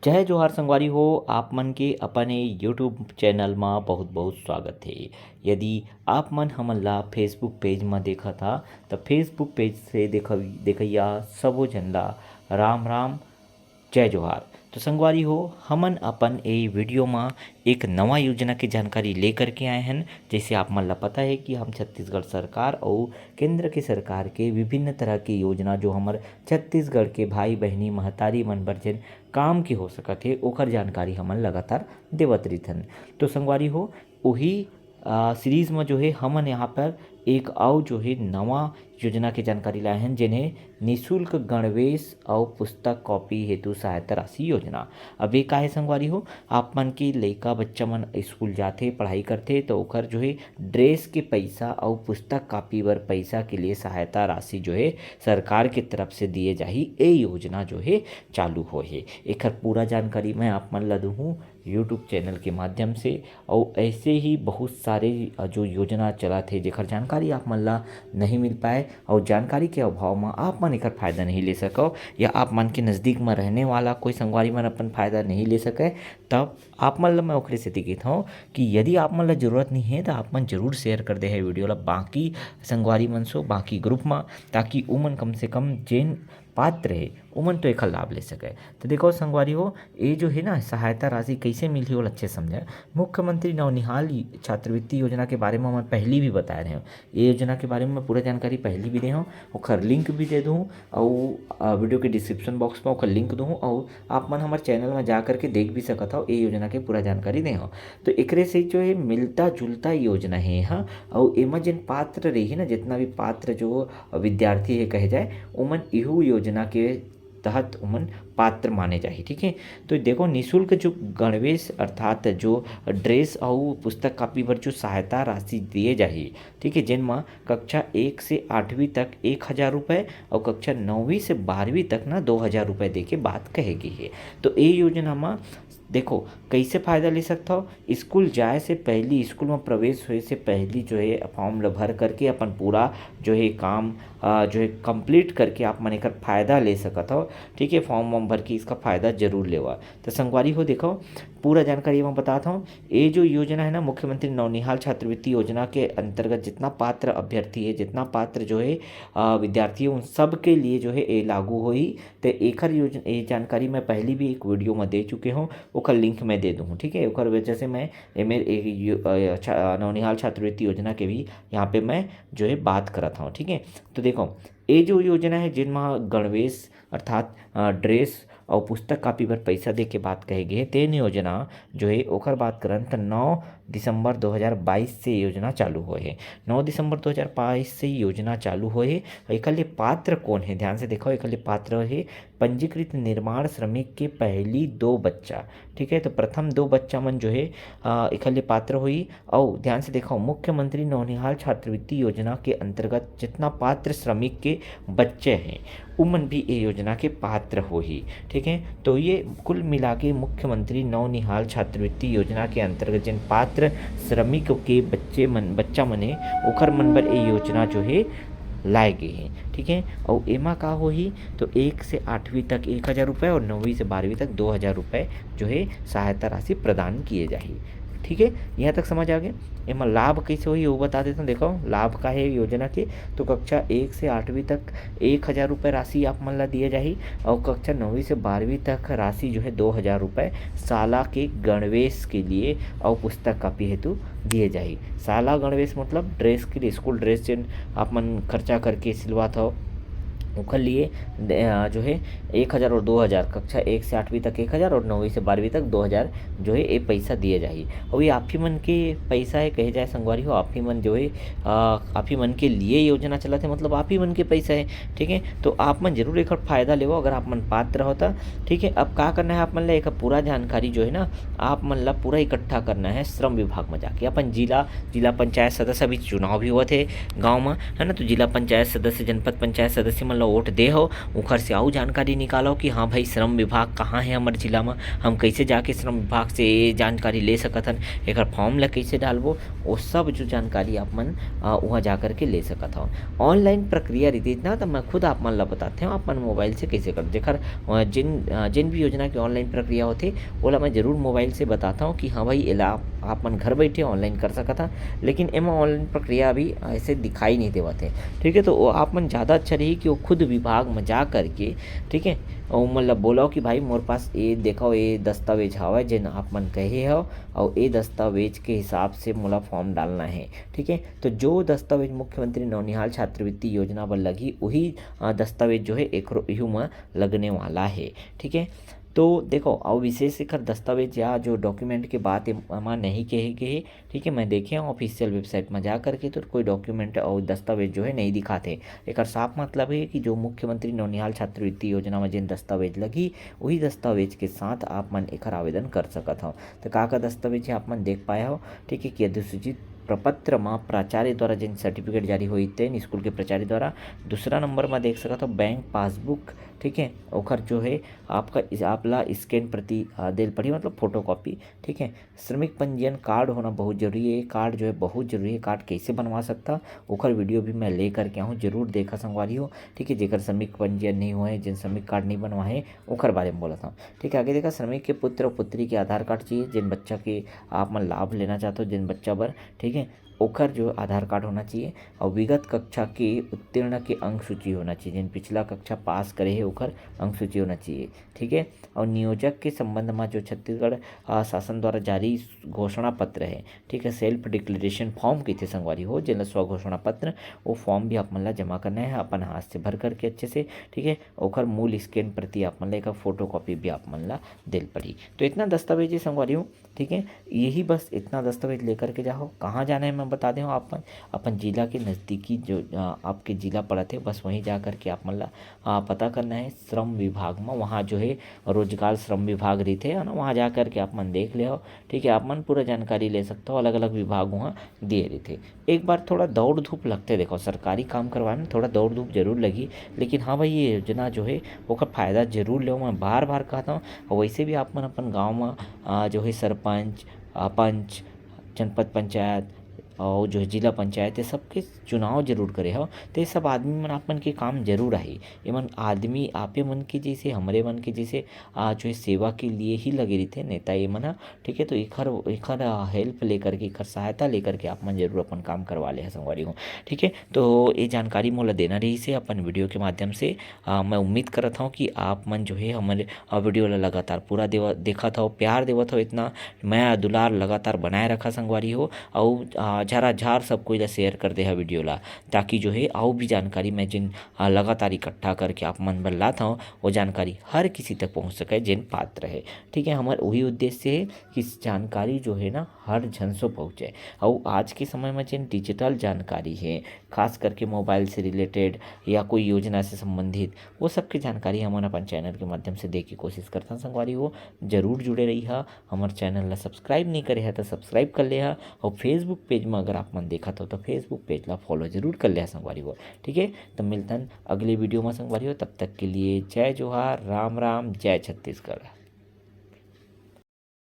जय जोहार संगवारी हो। आप मन के अपने यूट्यूब चैनल में बहुत बहुत स्वागत है। यदि आप मन हमन ला फेसबुक पेज में देखा था तो फेसबुक पेज से देखैया सबो जन ला राम राम, जय जोहार। तो संगवारी हो, हमन अपन ए वीडियो में एक नवा योजना की जानकारी लेकर के आए हैं। जैसे आप मन ला पता है कि हम छत्तीसगढ़ सरकार और केंद्र के सरकार के विभिन्न तरह की योजना जो हमार छत्तीसगढ़ के भाई बहनी महतारी मन बर जेन काम के हो सकत है ओकर जानकारी हमन लगातार देवत रहिथन। तो संगवारी हो, वही सीरीज में जो है हमन यहाँ पर एक और जो है नवा योजना की जानकारी लाए हैं, जिन्हें निःशुल्क गणवेश और पुस्तक कॉपी हेतु सहायता राशि योजना। अब ये का है संगवारी हो, आप मन के लइका बच्चा मन स्कूल जाते पढ़ाई करते तो ओकर जो है ड्रेस के पैसा और पुस्तक कॉपी बर पैसा के लिए सहायता राशि जो है सरकार की तरफ से दिए जाही। ये योजना जो है चालू हो है। एक पूरा जानकारी मैं आप मन ला दूँ यूट्यूब चैनल के माध्यम से। और ऐसे ही बहुत सारे जो योजना चला थे जेकर जानकारी आप मन ला नहीं मिल पाए और जानकारी के अभाव में आप मन एकर फायदा नहीं ले सको, या आप मन के नज़दीक में रहने वाला कोई संगवारी मन अपन फायदा नहीं ले सके, तब आप मन ला मैं ओखरे सेती कहता हूँ कि यदि आप मन ला जरूरत नहीं है तो आप मन जरूर शेयर कर दे है वीडियो ला बाकी संगवारी मन सो बाकी ग्रुप में, ताकि उमन कम से कम जेन पात्र है उमन तो एक लाभ ले सके। तो देखो संगवारी हो, ये जो है ना सहायता राशि कैसे मिली हो अच्छे समझे। मुख्यमंत्री नवनिहाल छात्रवृत्ति योजना के बारे में मैं पहले भी बता रहे हूँ। ये योजना के बारे में मैं पूरा जानकारी पहले भी दे हूँ, ओकर लिंक भी दे दूँ और वीडियो के डिस्क्रिप्शन बॉक्स में ओकर लिंक दूँ, और आप मन हमारे चैनल में जा करके देख भी सकता हो। ये योजना के पूरा जानकारी दे हूँ। तो एकरे से जो है मिलता जुलता योजना है। हाँ, और एमा जिन पात्र रही ना, जितना भी पात्र जो विद्यार्थी है कहे जाए, उमन इहू योजना के तहत उमन पात्र माने जाही। ठीक है, तो देखो निःशुल्क जो गणवेश अर्थात जो ड्रेस और पुस्तक कॉपी पर जो सहायता राशि दिए जाही, ठीक है, जिनमें कक्षा 1 से 8वीं तक 1000 रुपये और कक्षा 9वीं से 12वीं तक ना 2000 रुपये दे के बात कहेगी है। तो ये योजना में देखो कैसे फ़ायदा ले सकता हो। स्कूल जाए से पहले, स्कूल में प्रवेश होए से पहले जो है फॉर्म भर करके अपन पूरा जो है काम जो है कंप्लीट करके आप मन एकर फ़ायदा ले सकत हो। ठीक है, फॉर्म वॉर्म भर के इसका फ़ायदा जरूर लेवा। तो संगवारी हो देखो पूरा जानकारी मैं बताता हूँ। ये जो योजना है ना मुख्यमंत्री नवनिहाल छात्रवृत्ति योजना के अंतर्गत जितना पात्र अभ्यर्थी है, जितना पात्र जो है विद्यार्थी है, उन सब के लिए जो है ये लागू होई। तो एकर योजना ये जानकारी मैं पहले भी एक वीडियो में दे चुके हूँ, ओकर लिंक मैं दे दूँ। ठीक है, ओकर वजह से मैं नवनिहाल छात्रवृत्ति योजना के भी यहाँ पे मैं जो है बात करता हूँ। ठीक है, तो देखो ये जो योजना है जिनमें गणवेश अर्थात ड्रेस और पुस्तक कॉपी पर पैसा दे के बात कहे गए, तेन योजना जो है ओकर बात करन तो 9 दिसंबर 2022 से योजना चालू हुए है। 9 दिसंबर 2022 से योजना चालू हुए है। एक लिए पात्र कौन है, ध्यान से देखो। एक लिए पात्र है पंजीकृत निर्माण श्रमिक के पहली 2 बच्चा। ठीक है, तो प्रथम 2 बच्चा मन जो है एक लिए पात्र हुई। और ध्यान से देखो मुख्यमंत्री नवनिहाल छात्रवृत्ति योजना के अंतर्गत जितना पात्र श्रमिक के बच्चे हैं उमन भी ये योजना के पात्र हो ही। ठीक है, तो ये कुल मिला के मुख्यमंत्री नवनिहाल छात्रवृत्ति योजना के अंतर्गत जिन पात्र श्रमिक के बच्चा मने ओकर मन बर ये योजना जो है लाए गए हैं। ठीक है, और एमा का हो ही तो 1 से 8वीं तक 1000 रुपये और 9वीं से 12वीं तक 2000 रुपये जो है सहायता राशि प्रदान किए जाही। ठीक है, यहाँ तक समझ आ गए। एमा लाभ कैसे हुई वो बता देता हूँ। देखो लाभ का है योजना के, तो कक्षा 1 से 8वीं तक 1000 रुपये राशि आप मन ला दिए जाही, और कक्षा 9वीं से 12वीं तक राशि जो है 2000 रुपये साला के गणवेश के लिए और पुस्तक कॉपी हेतु दिए जाही। साला गणवेश मतलब ड्रेस के लिए, स्कूल ड्रेस जिन आप मन खर्चा करके सिलवात हो ओकर लिए जो है 1000 और 2000, कक्षा 1 से 8वीं तक 1000 और 9वीं से 12वीं तक 2000 जो है ये पैसा दिए जाही। और ये आप ही मन के पैसा है कहे जाए संगवारी हो, आप ही मन जो है आप ही मन के लिए योजना चला थे, मतलब आप ही मन के पैसा है। ठीक है, तो आप मन जरूर एक फ़ायदा लेवो अगर आप मन पात्र होता। ठीक है, अब क्या करना है आप मन ला एक पूरा जानकारी जो है ना आप मन ला पूरा इकट्ठा करना है श्रम विभाग में जाके। अपन जिला पंचायत सदस्य अभी चुनाव भी हुआ थे गाँव में, है ना, तो जिला पंचायत सदस्य जनपद पंचायत सदस्य मन ला वोट दे हो ओखर से आऊ जानकारी निकालो कि हाँ भाई श्रम विभाग कहाँ है हमारे जिला में, हम कैसे जाके श्रम विभाग से ये जानकारी ले सकत हन, एकर फॉर्म ला कैसे डालबो, वो सब जो जानकारी आप मन वहाँ जा कर के ले सकत हो। ऑनलाइन प्रक्रिया रही ना तो मैं खुद आप मन ला बताते हूँ आप मन मोबाइल से कैसे कर जेकर जिन भी योजना की ऑनलाइन प्रक्रिया होती ओला मैं जरूर मोबाइल से बताता हूँ कि हाँ भाई एला आप मन घर बैठे ऑनलाइन कर सकत था, लेकिन एमा ऑनलाइन प्रक्रिया अभी ऐसे दिखाई नहीं देवत है। ठीक है, तो वो आप मन ज़्यादा अच्छा रही कि वो खुद विभाग में जा करके, ठीक है, और मतलब बोलो कि भाई मोर पास ये देखो ये दस्तावेज हवा जिन आप मन कहे हो और ये दस्तावेज के हिसाब से मोला फॉर्म डालना है। ठीक है, तो जो दस्तावेज मुख्यमंत्री नौनिहाल छात्रवृत्ति योजना पर लगी वही दस्तावेज जो है एक इहू में लगने वाला है। ठीक है, तो देखो और विशेष एकर दस्तावेज या जो डॉक्यूमेंट के बात एमा नहीं कहे के हे। ठीक है, मैं देखे हूँ ऑफिशियल वेबसाइट में जा करके तो कोई डॉक्यूमेंट और दस्तावेज जो है नहीं दिखाते। एकर साफ मतलब है कि जो मुख्यमंत्री नौनिहाल छात्रवृत्ति योजना में जिन दस्तावेज लगी वही दस्तावेज के साथ आप मन एकर आवेदन कर सकत हो। तो का दस्तावेज है आप मन देख पाए हो। ठीक है, कि अधिसूचित प्रपत्र में प्राचार्य द्वारा जिन सर्टिफिकेट जारी हुई थे स्कूल के प्राचार्य द्वारा। दूसरा नंबर में देख सकते हो बैंक पासबुक। ठीक है, ओखर जो है आपका आपला स्कैन प्रति देल पड़ी मतलब फोटो कॉपी। ठीक है, श्रमिक पंजीयन कार्ड होना बहुत जरूरी है। कार्ड जो है बहुत जरूरी है। कार्ड कैसे बनवा सकता ओखर वीडियो भी मैं ले करके आऊँ, जरूर देखा संगवारी हो। ठीक है, जेकर श्रमिक पंजीयन नहीं हुए जिन श्रमिक कार्ड नहीं बनवाए ओखर बारे में बोला था। ठीक है, आगे देखा श्रमिक के पुत्र और पुत्री के आधार कार्ड चाहिए जिन बच्चा के आप मन लाभ लेना चाहते हो जिन बच्चा बर। ठीक है, ओखर जो आधार कार्ड होना चाहिए और विगत कक्षा के उत्तीर्ण के अंक सूची होना चाहिए जिन पिछला कक्षा पास करे है ओखर अंक सूची होना चाहिए। ठीक है, और नियोजक के संबंध में जो छत्तीसगढ़ शासन द्वारा जारी घोषणा पत्र है। ठीक है, सेल्फ डिक्लेरेशन फॉर्म कहते संगवारी हो जिन स्व घोषणा पत्र वो फॉर्म भी आप मन ला जमा करना है अपन हाथ से भर करके अच्छे से। ठीक है, ओखर मूल स्कैन प्रति आप मन ला एक फोटो कॉपी भी आप मन ला दिल पड़ी। तो इतना दस्तावेज संगवारी हो। ठीक है, यही बस इतना दस्तावेज लेकर के जाओ। कहाँ जाना है मैं बता दें अपन अपन जिला के नज़दीकी जो आपके जिला पड़ा थे बस वहीं जा कर के आप मन ला पता करना है श्रम विभाग में। वहाँ जो है रोजगार श्रम विभाग रही थे ना, वहाँ जा कर के आप मन देख ले हो। ठीक है, आप मन पूरा जानकारी ले सकते हो। अलग अलग विभाग वहाँ दिए रहे थे। एक बार थोड़ा दौड़ धूप लगते देखो सरकारी काम करवाने में थोड़ा दौड़ धूप जरूर लगी, लेकिन हाँ भाई ये योजना जो है वो फ़ायदा जरूर लो। मैं बार बार कहता हूँ। और वैसे भी आप मन अपन गाँव में जो है सरपंच पंच जनपद पंचायत और जो है जिला पंचायत ये सबके चुनाव जरूर करे हो। तो ये सब आदमी मन आप मन के काम जरूर आई। ये मन आदमी आपे मन के जैसे हमरे मन के जैसे जो है सेवा के लिए ही लगे रहते नेता ये मन। ठीक है, तो एखर हेल्प लेकर के एखर सहायता लेकर के आप मन जरूर अपन काम करवा ले संगवारी हो। ठीक है, तो ये जानकारी मोला देना रही से अपन वीडियो के माध्यम से। मैं उम्मीद करता हूँ कि आप मन जो है हमारे वीडियो ला लगातार पूरा देखा था प्यार देवत हो। इतना मैं दुलार लगातार बनाए रखा संगवारी हो। और झारा झार सब कोई ला शेयर कर दे है वीडियो ला, ताकि जो है और भी जानकारी मैं जिन लगातार इकट्ठा करके आप मन बन लाता हूँ वो जानकारी हर किसी तक पहुँच सके जिन पात्र है। ठीक है, हमारा वही उद्देश्य है कि जानकारी जो है ना हर जन सो पहुँचे। और आज के समय में जिन डिजिटल जानकारी है खास करके मोबाइल से रिलेटेड या कोई योजना से संबंधित वो सब की जानकारी हमारा अपन चैनल के माध्यम से दे की कोशिश करता हूँ संगवारी हो। जरूर जुड़े रही है। हमारे चैनल ला सब्सक्राइब नहीं करे है तो सब्सक्राइब कर ले है। और फेसबुक पेज में अगर आप मन देखा तो फेसबुक पेज ला फॉलो जरूर कर ले संगवारी हो। ठीक है, तो मिलता अगले वीडियो में संगवारी हो। तब तक के लिए जय जोहार, राम राम, जय छत्तीसगढ़।